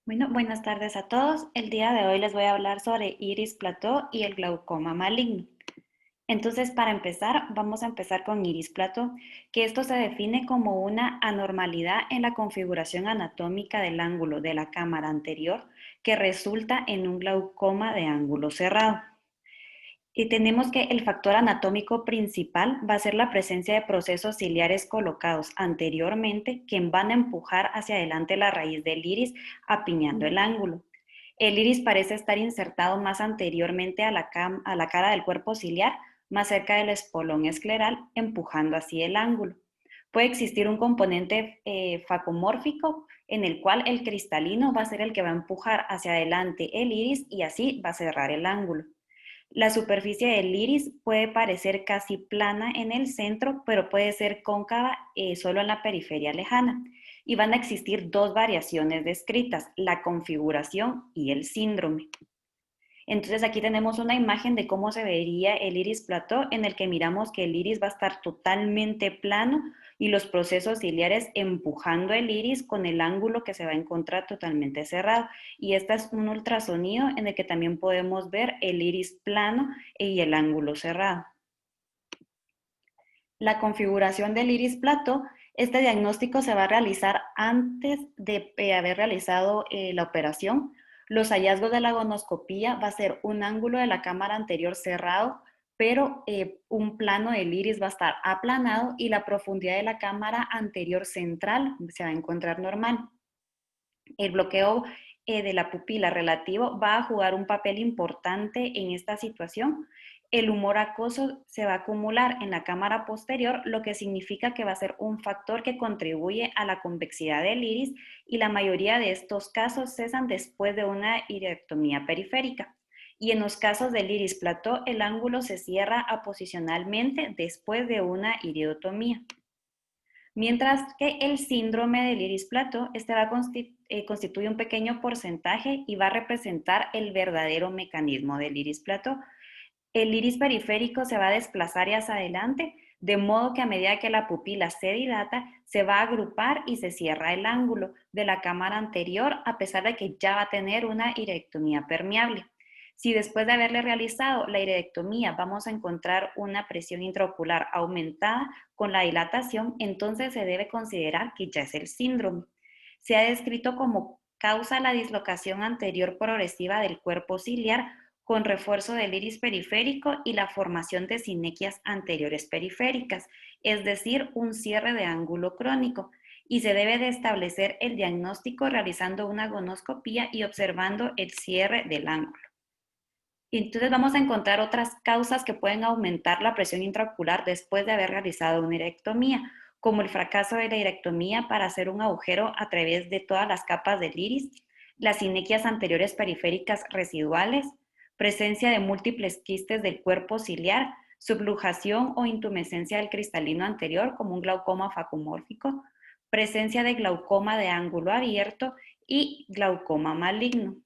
Bueno, buenas tardes a todos. El día de hoy les voy a hablar sobre iris plató y el glaucoma maligno. Entonces, para empezar, vamos a empezar con iris plató, que esto se define como una anormalidad en la configuración anatómica del ángulo de la cámara anterior que resulta en un glaucoma de ángulo cerrado. Y tenemos que el factor anatómico principal va a ser la presencia de procesos ciliares colocados anteriormente que van a empujar hacia adelante la raíz del iris apiñando el ángulo. El iris parece estar insertado más anteriormente a la cara del cuerpo ciliar, más cerca del espolón escleral, empujando así el ángulo. Puede existir un componente facomórfico en el cual el cristalino va a ser el que va a empujar hacia adelante el iris y así va a cerrar el ángulo. La superficie del iris puede parecer casi plana en el centro, pero puede ser cóncava solo en la periferia lejana. Y van a existir dos variaciones descritas, la configuración y el síndrome. Entonces aquí tenemos una imagen de cómo se vería el iris plató en el que miramos que el iris va a estar totalmente plano y los procesos ciliares empujando el iris con el ángulo que se va a encontrar totalmente cerrado. Y este es un ultrasonido en el que también podemos ver el iris plano y el ángulo cerrado. La configuración del iris plató, este diagnóstico se va a realizar antes de haber realizado la operación. Los hallazgos de la gonoscopía va a ser un ángulo de la cámara anterior cerrado, pero un plano del iris va a estar aplanado y la profundidad de la cámara anterior central se va a encontrar normal. El bloqueo de la pupila relativo va a jugar un papel importante en esta situación. El humor acuoso se va a acumular en la cámara posterior, lo que significa que va a ser un factor que contribuye a la convexidad del iris y la mayoría de estos casos cesan después de una iridectomía periférica. Y en los casos del iris plató, el ángulo se cierra aposicionalmente después de una iridotomía. Mientras que el síndrome del iris plató, este va a constituir un pequeño porcentaje y va a representar el verdadero mecanismo del iris plató. El iris periférico se va a desplazar hacia adelante, de modo que a medida que la pupila se dilata, se va a agrupar y se cierra el ángulo de la cámara anterior, a pesar de que ya va a tener una iridectomía permeable. Si después de haberle realizado la iridectomía vamos a encontrar una presión intraocular aumentada con la dilatación, entonces se debe considerar que ya es el síndrome. Se ha descrito como causa la dislocación anterior progresiva del cuerpo ciliar con refuerzo del iris periférico y la formación de sinequias anteriores periféricas, es decir, un cierre de ángulo crónico. Y se debe de establecer el diagnóstico realizando una gonoscopía y observando el cierre del ángulo. Entonces vamos a encontrar otras causas que pueden aumentar la presión intraocular después de haber realizado una irectomía, como el fracaso de la irectomía para hacer un agujero a través de todas las capas del iris, las sinequias anteriores periféricas residuales, presencia de múltiples quistes del cuerpo ciliar, subluxación o intumescencia del cristalino anterior, como un glaucoma facomórfico, presencia de glaucoma de ángulo abierto y glaucoma maligno.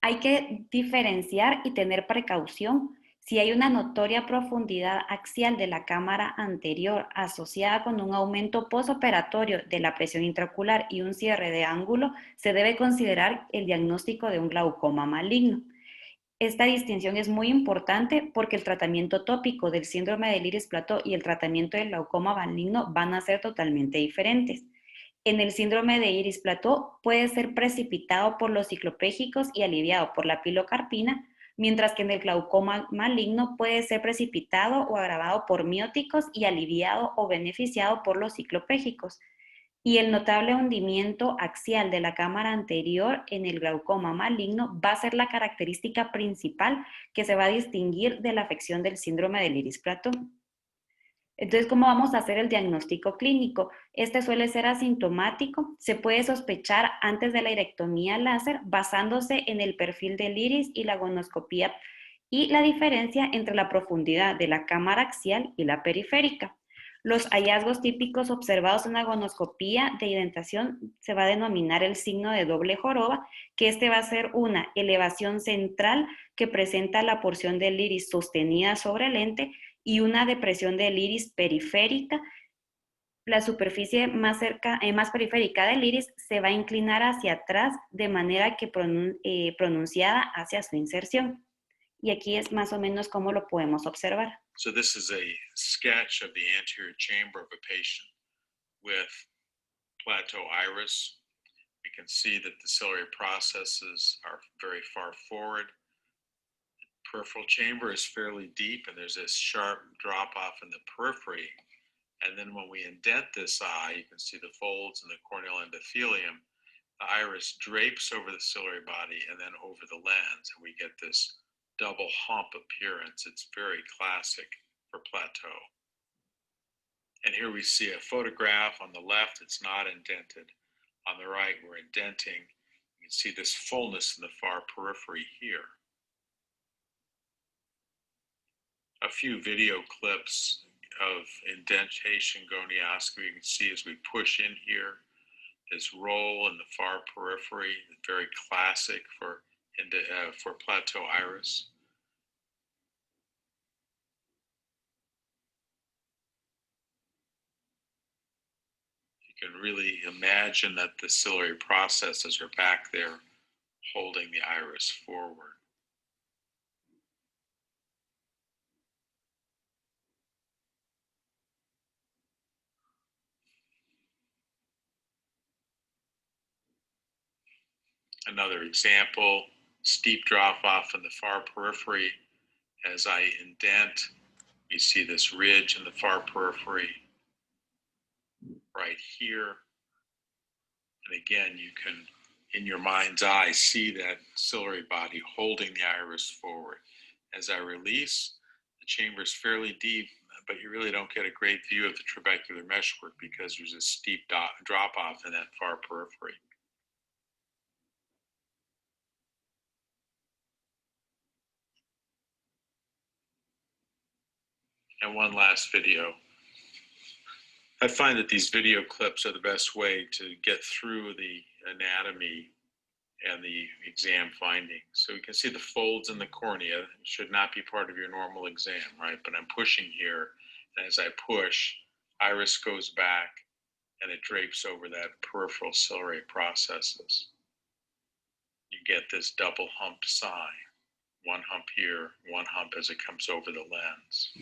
Hay que diferenciar y tener precaución si hay una notoria profundidad axial de la cámara anterior asociada con un aumento postoperatorio de la presión intraocular y un cierre de ángulo, se debe considerar el diagnóstico de un glaucoma maligno. Esta distinción es muy importante porque el tratamiento tópico del síndrome del iris plató y el tratamiento del glaucoma maligno van a ser totalmente diferentes. En el síndrome de iris plató puede ser precipitado por los cicloplégicos y aliviado por la pilocarpina, mientras que en el glaucoma maligno puede ser precipitado o agravado por mióticos y aliviado o beneficiado por los cicloplégicos. Y el notable hundimiento axial de la cámara anterior en el glaucoma maligno va a ser la característica principal que se va a distinguir de la afección del síndrome del iris plató. Entonces, ¿cómo vamos a hacer el diagnóstico clínico? Este suele ser asintomático, se puede sospechar antes de la irectomía láser basándose en el perfil del iris y la gonoscopía y la diferencia entre la profundidad de la cámara axial y la periférica. Los hallazgos típicos observados en la gonoscopía de indentación se va a denominar el signo de doble joroba, que este va a ser una elevación central que presenta la porción del iris sostenida sobre el lente y una depresión del iris periférica la superficie más más periférica del iris se va a inclinar hacia atrás de manera que pronunciada hacia su inserción. Y aquí es más o menos como lo podemos observar. So this is a sketch of the anterior chamber of a patient with plateau iris. We can see that the ciliary processes are very far forward. The peripheral chamber is fairly deep, and there's this sharp drop off in the periphery. And then when we indent this eye, you can see the folds in the corneal endothelium. The iris drapes over the ciliary body and then over the lens, and we get this double hump appearance. It's very classic for plateau. And here we see a photograph. On the left, it's not indented. On the right, we're indenting. You can see this fullness in the far periphery here. A few video clips of indentation gonioscopy. You can see as we push in here, this roll in the far periphery, very classic for plateau iris. You can really imagine that the ciliary processes are back there holding the iris forward. Another example, steep drop off in the far periphery. As I indent, we see this ridge in the far periphery right here. And again, you can, in your mind's eye, see that ciliary body holding the iris forward. As I release, the chamber is fairly deep, but you really don't get a great view of the trabecular meshwork because there's a steep drop off in that far periphery. And one last video. I find that these video clips are the best way to get through the anatomy and the exam findings. So you can see the folds in the cornea. It should not be part of your normal exam, right? But I'm pushing here, and as I push, iris goes back and it drapes over that peripheral ciliary processes. You get this double hump sign. One hump here, one hump as it comes over the lens.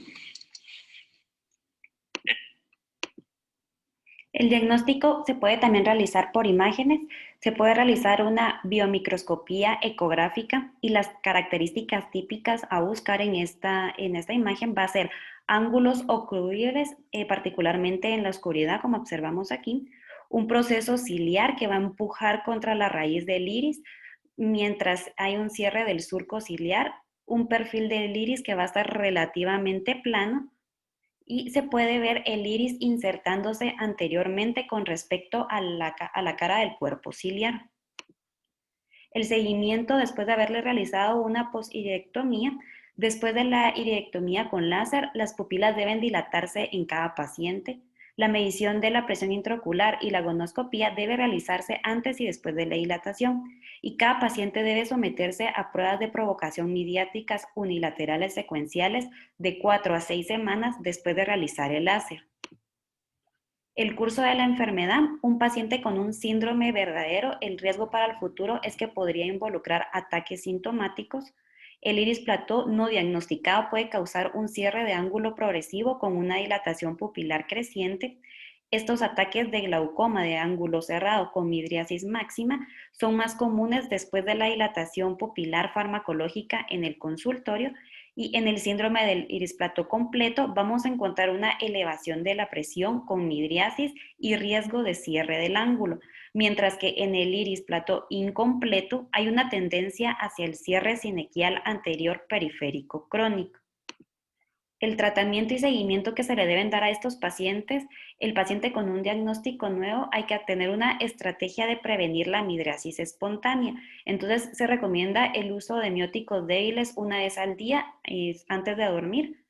El diagnóstico se puede también realizar por imágenes, se puede realizar una biomicroscopía ecográfica y las características típicas a buscar en esta imagen va a ser ángulos ocluides, particularmente en la oscuridad, como observamos aquí, un proceso ciliar que va a empujar contra la raíz del iris, mientras hay un cierre del surco ciliar, un perfil del iris que va a estar relativamente plano, y se puede ver el iris insertándose anteriormente con respecto a la cara del cuerpo ciliar. El seguimiento después de haberle realizado una posirectomía. Después de la iridectomía con láser, las pupilas deben dilatarse en cada paciente. La medición de la presión intraocular y la gonoscopía debe realizarse antes y después de la dilatación, y cada paciente debe someterse a pruebas de provocación midiáticas unilaterales secuenciales de 4 a 6 semanas después de realizar el láser. El curso de la enfermedad, un paciente con un síndrome verdadero, el riesgo para el futuro es que podría involucrar ataques sintomáticos. El iris plató no diagnosticado puede causar un cierre de ángulo progresivo con una dilatación pupilar creciente. Estos ataques de glaucoma de ángulo cerrado con midriasis máxima son más comunes después de la dilatación pupilar farmacológica en el consultorio, y en el síndrome del iris plató completo vamos a encontrar una elevación de la presión con midriasis y riesgo de cierre del ángulo, mientras que en el iris plató incompleto hay una tendencia hacia el cierre sinequial anterior periférico crónico. El tratamiento y seguimiento que se le deben dar a estos pacientes, el paciente con un diagnóstico nuevo, hay que tener una estrategia de prevenir la midriasis espontánea. Entonces se recomienda el uso de mióticos débiles una vez al día antes de dormir.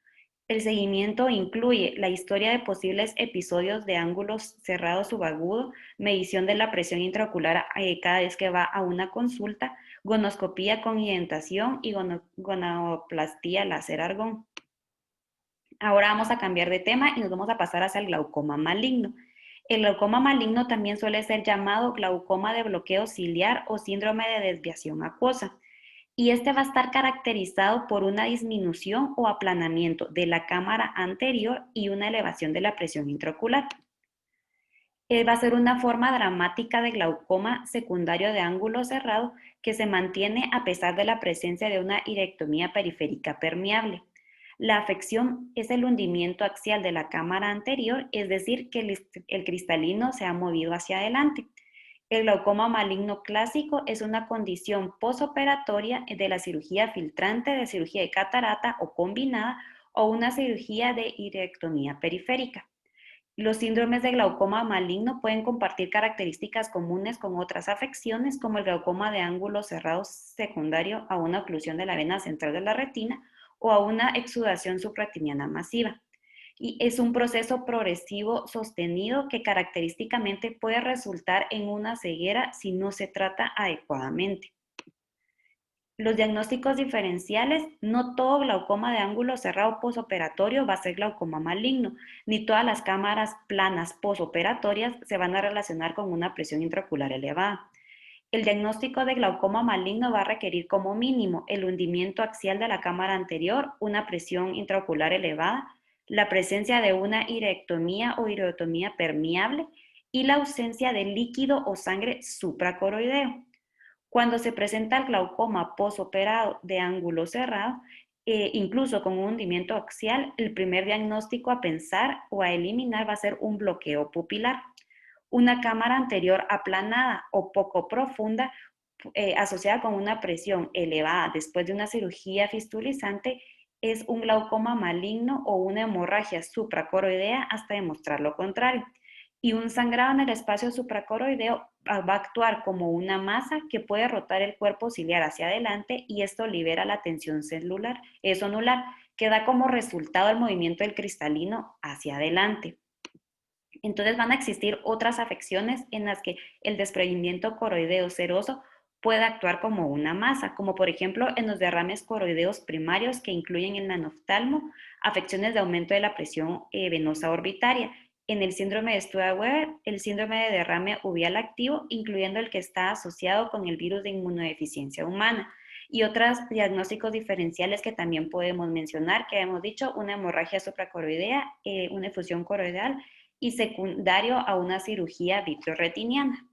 El seguimiento incluye la historia de posibles episodios de ángulos cerrados subagudo, medición de la presión intraocular cada vez que va a una consulta, gonoscopía con indentación y gonoplastía láser argón. Ahora vamos a cambiar de tema y nos vamos a pasar hacia el glaucoma maligno. El glaucoma maligno también suele ser llamado glaucoma de bloqueo ciliar o síndrome de desviación acuosa. Y este va a estar caracterizado por una disminución o aplanamiento de la cámara anterior y una elevación de la presión intraocular. Va a ser una forma dramática de glaucoma secundario de ángulo cerrado que se mantiene a pesar de la presencia de una irectomía periférica permeable. La afección es el hundimiento axial de la cámara anterior, es decir, que el cristalino se ha movido hacia adelante. El glaucoma maligno clásico es una condición posoperatoria de la cirugía filtrante, de cirugía de catarata o combinada, o una cirugía de irectomía periférica. Los síndromes de glaucoma maligno pueden compartir características comunes con otras afecciones, como el glaucoma de ángulo cerrado secundario a una oclusión de la vena central de la retina o a una exudación subretiniana masiva. Y es un proceso progresivo sostenido que característicamente puede resultar en una ceguera si no se trata adecuadamente. Los diagnósticos diferenciales, no todo glaucoma de ángulo cerrado posoperatorio va a ser glaucoma maligno, ni todas las cámaras planas posoperatorias se van a relacionar con una presión intraocular elevada. El diagnóstico de glaucoma maligno va a requerir como mínimo el hundimiento axial de la cámara anterior, una presión intraocular elevada, la presencia de una irectomía o iridotomía permeable y la ausencia de líquido o sangre supracoroideo. Cuando se presenta el glaucoma posoperado de ángulo cerrado, incluso con un hundimiento axial, el primer diagnóstico a pensar o a eliminar va a ser un bloqueo pupilar. Una cámara anterior aplanada o poco profunda asociada con una presión elevada después de una cirugía fistulizante es un glaucoma maligno o una hemorragia supracoroidea hasta demostrar lo contrario. Y un sangrado en el espacio supracoroideo va a actuar como una masa que puede rotar el cuerpo ciliar hacia adelante y esto libera la tensión celular, sonular, que da como resultado el movimiento del cristalino hacia adelante. Entonces van a existir otras afecciones en las que el desprendimiento coroideo seroso puede actuar como una masa, como por ejemplo en los derrames coroideos primarios que incluyen el nanoftalmo, afecciones de aumento de la presión venosa orbitaria, en el síndrome de Stuart-Weber, el síndrome de derrame uveal activo, incluyendo el que está asociado con el virus de inmunodeficiencia humana, y otros diagnósticos diferenciales que también podemos mencionar, que hemos dicho, una hemorragia supracoroidea, una efusión coroidal, y secundario a una cirugía vitreoretiniana.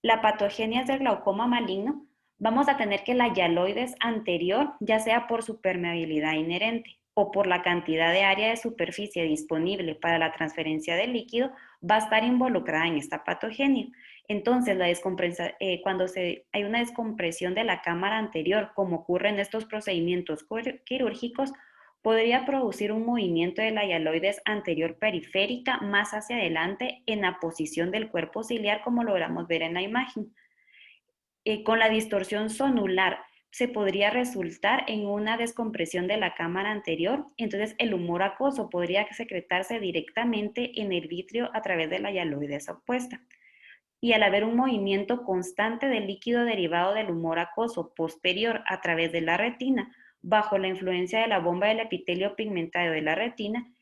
La patogenia del glaucoma maligno, vamos a tener que la hialoides anterior, ya sea por su permeabilidad inherente o por la cantidad de área de superficie disponible para la transferencia del líquido, va a estar involucrada en esta patogenia. Entonces, cuando hay una descompresión de la cámara anterior, como ocurre en estos procedimientos quirúrgicos, podría producir un movimiento de la hialoides anterior periférica más hacia adelante en la posición del cuerpo ciliar, como logramos ver en la imagen. Con la distorsión sonular se podría resultar en una descompresión de la cámara anterior, entonces el humor acuoso podría secretarse directamente en el vítreo a través de la hialoides opuesta. Y al haber un movimiento constante del líquido derivado del humor acuoso posterior a través de la retina, bajo la influencia de la bomba del epitelio pigmentario de la retina,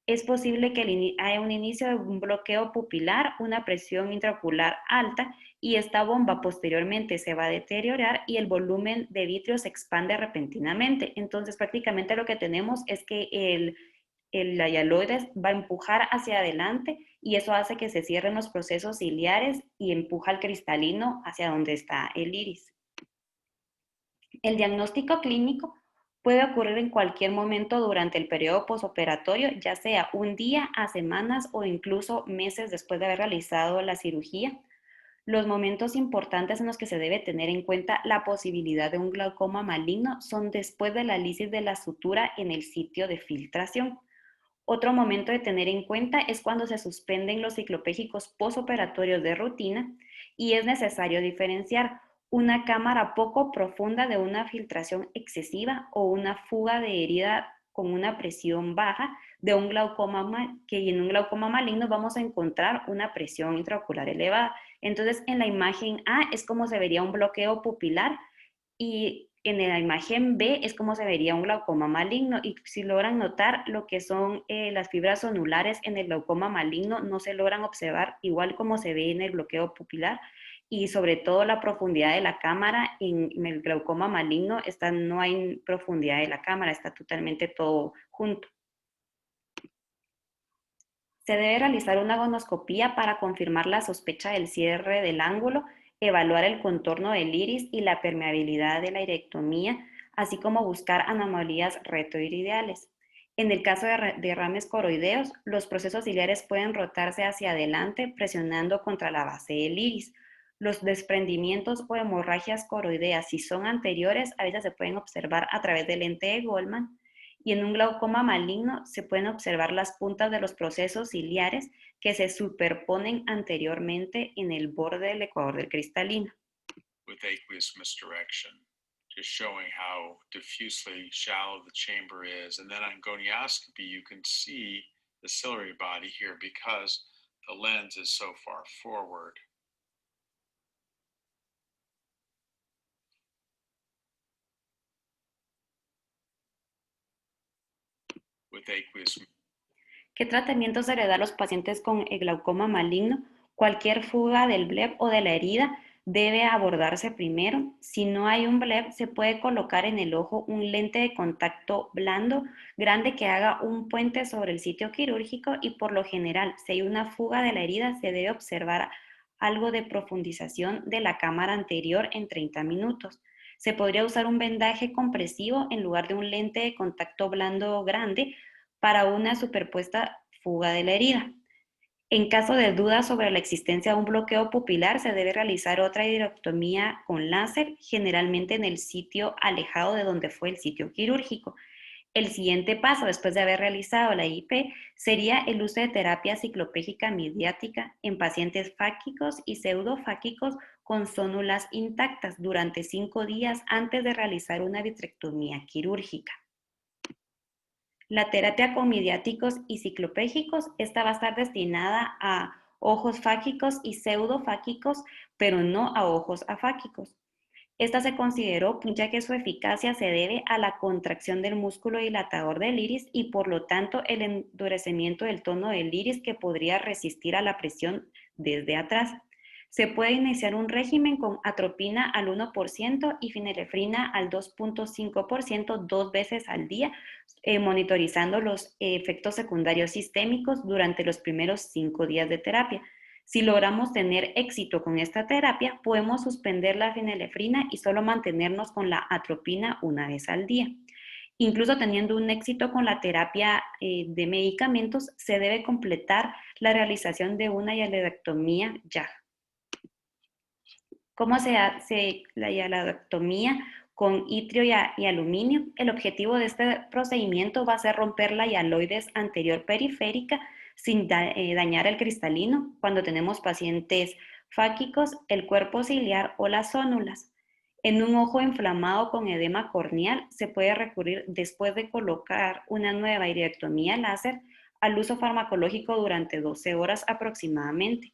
es posible que haya un inicio de un bloqueo pupilar, una presión intraocular alta y esta bomba posteriormente se va a deteriorar y el volumen de vitrio se expande repentinamente. Entonces prácticamente lo que tenemos es que la hialoides va a empujar hacia adelante y eso hace que se cierren los procesos ciliares y empuja el cristalino hacia donde está el iris. El diagnóstico clínico puede ocurrir en cualquier momento durante el periodo posoperatorio, ya sea un día a semanas o incluso meses después de haber realizado la cirugía. Los momentos importantes en los que se debe tener en cuenta la posibilidad de un glaucoma maligno son después de la lisis de la sutura en el sitio de filtración. Otro momento de tener en cuenta es cuando se suspenden los ciclopégicos posoperatorios de rutina y es necesario diferenciar una cámara poco profunda de una filtración excesiva o una fuga de herida con una presión baja de un glaucoma, que en un glaucoma maligno vamos a encontrar una presión intraocular elevada. Entonces, en la imagen A es como se vería un bloqueo pupilar y En la imagen B es como se vería un glaucoma maligno y si logran notar lo que son las fibras zonulares en el glaucoma maligno no se logran observar igual como se ve en el bloqueo pupilar y sobre todo la profundidad de la cámara en el glaucoma maligno no hay profundidad de la cámara, está totalmente todo junto. Se debe realizar una gonoscopía para confirmar la sospecha del cierre del ángulo, evaluar el contorno del iris y la permeabilidad de la irectomía, así como buscar anomalías retroiridiales. En el caso de derrames coroideos, los procesos ciliares pueden rotarse hacia adelante presionando contra la base del iris. Los desprendimientos o hemorragias coroideas, si son anteriores, a veces se pueden observar a través del lente de Goldman, y en un glaucoma maligno se pueden observar las puntas de los procesos ciliares que se superponen anteriormente en el borde del ecuador del cristalino. With aqueous misdirection, just showing how diffusely shallow the chamber is. And then on gonioscopy, you can see the ciliary body here because the lens is so far forward. With aqueous. ¿Qué tratamiento se le da a los pacientes con el glaucoma maligno? Cualquier fuga del bleb o de la herida debe abordarse primero. Si no hay un bleb, se puede colocar en el ojo un lente de contacto blando, grande que haga un puente sobre el sitio quirúrgico y por lo general, si hay una fuga de la herida, se debe observar algo de profundización de la cámara anterior en 30 minutos. Se podría usar un vendaje compresivo en lugar de un lente de contacto blando grande para una superpuesta fuga de la herida. En caso de duda sobre la existencia de un bloqueo pupilar, se debe realizar otra iridectomía con láser, generalmente en el sitio alejado de donde fue el sitio quirúrgico. El siguiente paso, después de haber realizado la IP, sería el uso de terapia ciclopégica mediática en pacientes fáquicos y pseudofáquicos con zónulas intactas durante 5 días antes de realizar una vitrectomía quirúrgica. La terapia con mediáticos y ciclopégicos, esta va a estar destinada a ojos fáquicos y pseudofáquicos, pero no a ojos afáquicos. Esta se consideró ya que su eficacia se debe a la contracción del músculo dilatador del iris y por lo tanto el endurecimiento del tono del iris que podría resistir a la presión desde atrás. Se puede iniciar un régimen con atropina al 1% y finelefrina al 2.5% 2 veces al día, monitorizando los efectos secundarios sistémicos durante los primeros 5 días de terapia. Si logramos tener éxito con esta terapia, podemos suspender la finelefrina y solo mantenernos con la atropina una vez al día. Incluso teniendo un éxito con la terapia de medicamentos, se debe completar la realización de una hialuronectomía YAG. ¿Cómo se hace la hialuronectomía? Con itrio y aluminio. El objetivo de este procedimiento va a ser romper la hialoides anterior periférica sin dañar el cristalino cuando tenemos pacientes fáquicos, el cuerpo ciliar o las zónulas. En un ojo inflamado con edema corneal se puede recurrir después de colocar una nueva iridectomía láser al uso farmacológico durante 12 horas aproximadamente.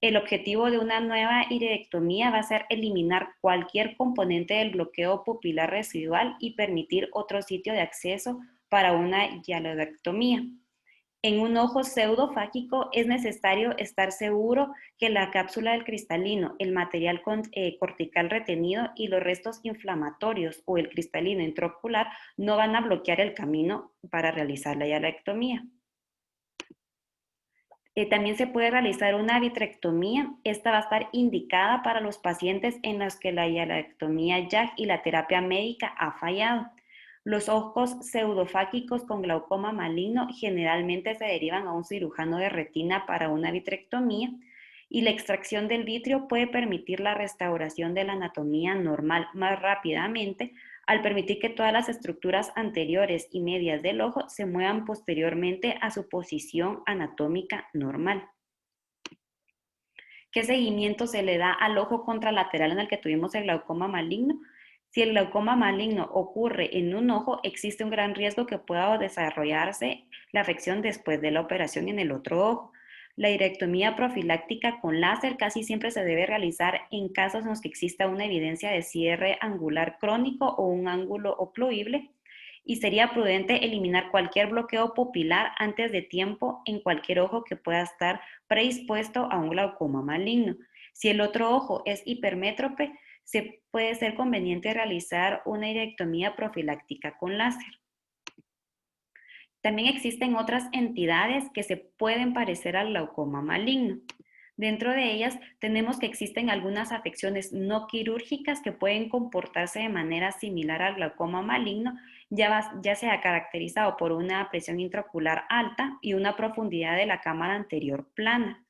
El objetivo de una nueva iridectomía va a ser eliminar cualquier componente del bloqueo pupilar residual y permitir otro sitio de acceso para una hialuronectomía. En un ojo pseudofáquico es necesario estar seguro que la cápsula del cristalino, el material cortical retenido y los restos inflamatorios o el cristalino intraocular no van a bloquear el camino para realizar la hialuronectomía. También se puede realizar una vitrectomía. Esta va a estar indicada para los pacientes en los que la hialuronectomía YAG y la terapia médica ha fallado. Los ojos pseudofáquicos con glaucoma maligno generalmente se derivan a un cirujano de retina para una vitrectomía y la extracción del vitrio puede permitir la restauración de la anatomía normal más rápidamente al permitir que todas las estructuras anteriores y medias del ojo se muevan posteriormente a su posición anatómica normal. ¿Qué seguimiento se le da al ojo contralateral en el que tuvimos el glaucoma maligno? Si el glaucoma maligno ocurre en un ojo, existe un gran riesgo que pueda desarrollarse la afección después de la operación en el otro ojo. La histerectomía profiláctica con láser casi siempre se debe realizar en casos en los que exista una evidencia de cierre angular crónico o un ángulo ocluible, y sería prudente eliminar cualquier bloqueo pupilar antes de tiempo en cualquier ojo que pueda estar predispuesto a un glaucoma maligno. Si el otro ojo es hipermétrope, se puede ser conveniente realizar una histerectomía profiláctica con láser. También existen otras entidades que se pueden parecer al glaucoma maligno. Dentro de ellas tenemos que existen algunas afecciones no quirúrgicas que pueden comportarse de manera similar al glaucoma maligno, ya sea caracterizado por una presión intraocular alta y una profundidad de la cámara anterior plana.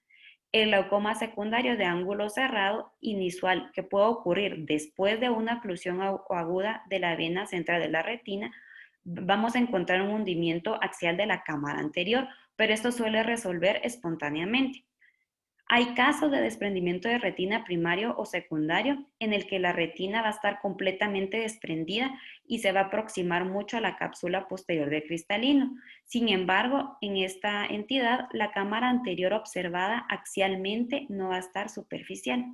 El glaucoma secundario de ángulo cerrado inusual que puede ocurrir después de una oclusión aguda de la vena central de la retina, vamos a encontrar un hundimiento axial de la cámara anterior, pero esto suele resolver espontáneamente. Hay casos de desprendimiento de retina primario o secundario en el que la retina va a estar completamente desprendida y se va a aproximar mucho a la cápsula posterior del cristalino. Sin embargo, en esta entidad, la cámara anterior observada axialmente no va a estar superficial.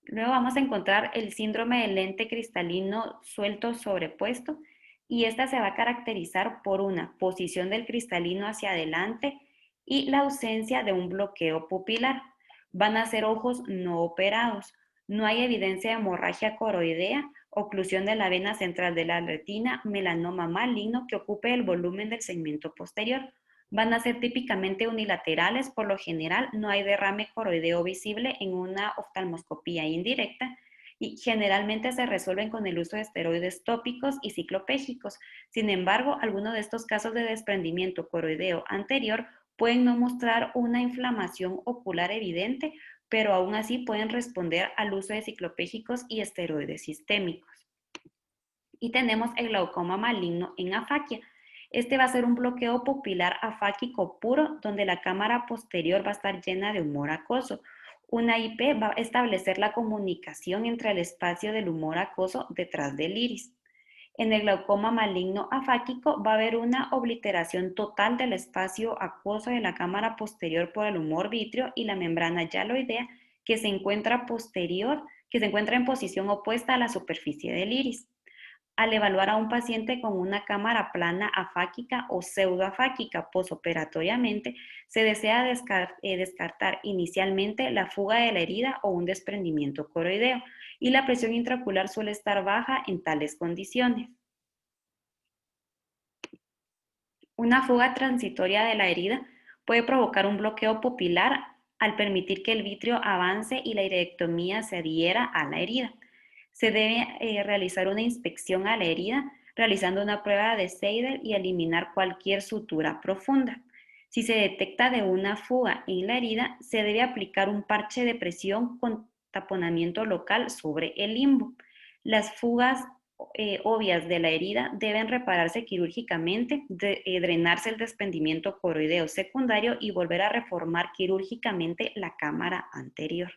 Luego vamos a encontrar el síndrome del lente cristalino suelto sobrepuesto, y esta se va a caracterizar por una posición del cristalino hacia adelante y la ausencia de un bloqueo pupilar. Van a ser ojos no operados. No hay evidencia de hemorragia coroidea, oclusión de la vena central de la retina, melanoma maligno que ocupe el volumen del segmento posterior. Van a ser típicamente unilaterales, por lo general no hay derrame coroideo visible en una oftalmoscopía indirecta, y generalmente se resuelven con el uso de esteroides tópicos y ciclopégicos. Sin embargo, algunos de estos casos de desprendimiento coroideo anterior pueden no mostrar una inflamación ocular evidente, pero aún así pueden responder al uso de ciclopégicos y esteroides sistémicos. Y tenemos el glaucoma maligno en afaquia. Este va a ser un bloqueo pupilar afáquico puro, donde la cámara posterior va a estar llena de humor acuoso. Una IP va a establecer la comunicación entre el espacio del humor acuoso detrás del iris. En el glaucoma maligno afáquico va a haber una obliteración total del espacio acuoso de la cámara posterior por el humor vítreo y la membrana yaloidea que se encuentra en posición opuesta a la superficie del iris. Al evaluar a un paciente con una cámara plana afáquica o pseudoafáquica posoperatoriamente, se desea descartar inicialmente la fuga de la herida o un desprendimiento coroideo, y la presión intraocular suele estar baja en tales condiciones. Una fuga transitoria de la herida puede provocar un bloqueo pupilar al permitir que el vitrio avance y la histerectomía se adhiera a la herida. Se debe realizar una inspección a la herida, realizando una prueba de Seidel y eliminar cualquier sutura profunda. Si se detecta de una fuga en la herida, se debe aplicar un parche de presión con taponamiento local sobre el limbo. Las fugas obvias de la herida deben repararse quirúrgicamente, drenarse el desprendimiento coroideo secundario y volver a reformar quirúrgicamente la cámara anterior.